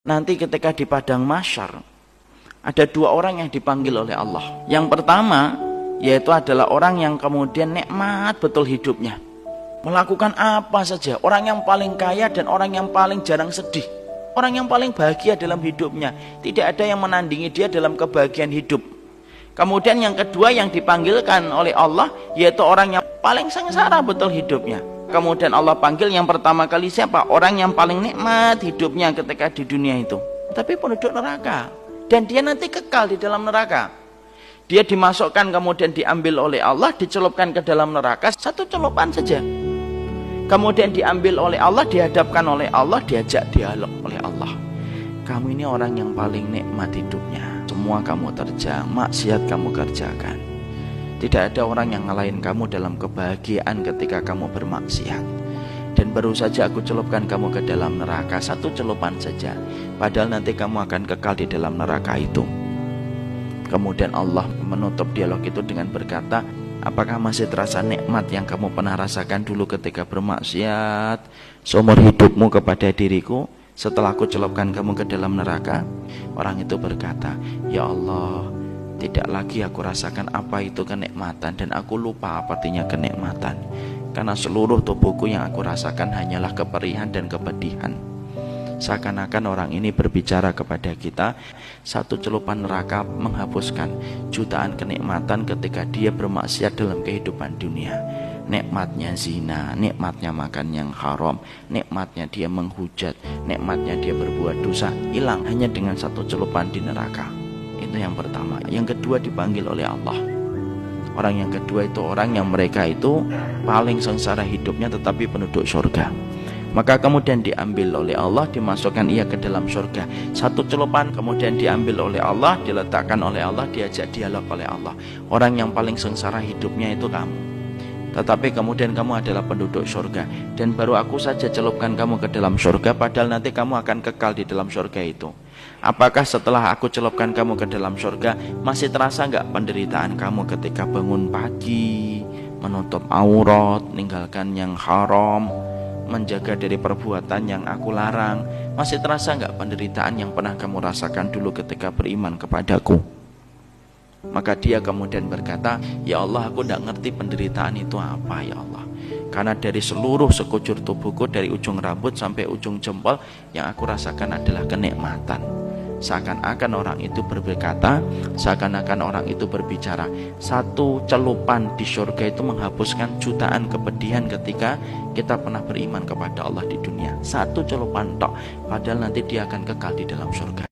Nanti ketika di padang mahsyar ada dua orang yang dipanggil oleh Allah. Yang pertama yaitu adalah orang yang kemudian nikmat betul hidupnya, melakukan apa saja, orang yang paling kaya dan orang yang paling jarang sedih, orang yang paling bahagia dalam hidupnya, tidak ada yang menandingi dia dalam kebahagiaan hidup. Kemudian yang kedua yang dipanggilkan oleh Allah yaitu orang yang paling sengsara betul hidupnya. Kemudian Allah panggil yang pertama kali siapa? Orang yang paling nikmat hidupnya ketika di dunia itu, tapi penduduk neraka, dan dia nanti kekal di dalam neraka. Dia dimasukkan kemudian diambil oleh Allah, dicelupkan ke dalam neraka, satu celupan saja. Kemudian diambil oleh Allah, dihadapkan oleh Allah, diajak dialog oleh Allah. Kamu ini orang yang paling nikmat hidupnya, semua kamu terjang, maksiat kamu kerjakan. Tidak ada orang yang ngalahin kamu dalam kebahagiaan ketika kamu bermaksiat. Dan baru saja aku celupkan kamu ke dalam neraka, satu celupan saja, padahal nanti kamu akan kekal di dalam neraka itu. Kemudian Allah menutup dialog itu dengan berkata, apakah masih terasa nikmat yang kamu pernah rasakan dulu ketika bermaksiat seumur hidupmu kepada diriku setelah aku celupkan kamu ke dalam neraka? Orang itu berkata, ya Allah, tidak lagi aku rasakan apa itu kenikmatan, dan aku lupa apa artinya kenikmatan, karena seluruh tubuhku yang aku rasakan hanyalah keperihan dan kepedihan. Seakan-akan orang ini berbicara kepada kita, satu celupan neraka menghapuskan jutaan kenikmatan ketika dia bermaksiat dalam kehidupan dunia. Nikmatnya zina, nikmatnya makan yang haram, nikmatnya dia menghujat, nikmatnya dia berbuat dosa, hilang hanya dengan satu celupan di neraka. Itu yang pertama. Yang kedua dipanggil oleh Allah. Orang yang kedua itu orang yang mereka itu paling sengsara hidupnya tetapi penduduk surga. Maka kemudian diambil oleh Allah, dimasukkan ia ke dalam surga. Satu celupan kemudian diambil oleh Allah, diletakkan oleh Allah, diajak dialog oleh Allah. Orang yang paling sengsara hidupnya itu kamu, tetapi kemudian kamu adalah penduduk surga, dan baru aku saja celupkan kamu ke dalam surga, padahal nanti kamu akan kekal di dalam surga itu. Apakah setelah aku celupkan kamu ke dalam surga masih terasa enggak penderitaan kamu ketika bangun pagi, menutup aurat, meninggalkan yang haram, menjaga dari perbuatan yang aku larang? Masih terasa enggak penderitaan yang pernah kamu rasakan dulu ketika beriman kepadaku? Maka dia kemudian berkata, ya Allah, aku tidak ngerti penderitaan itu apa ya Allah, karena dari seluruh sekujur tubuhku, dari ujung rambut sampai ujung jempol, yang aku rasakan adalah kenikmatan. Seakan-akan orang itu berkata, seakan-akan orang itu berbicara, satu celupan di surga itu menghapuskan jutaan kepedihan ketika kita pernah beriman kepada Allah di dunia. Satu celupan tok, padahal nanti dia akan kekal di dalam surga.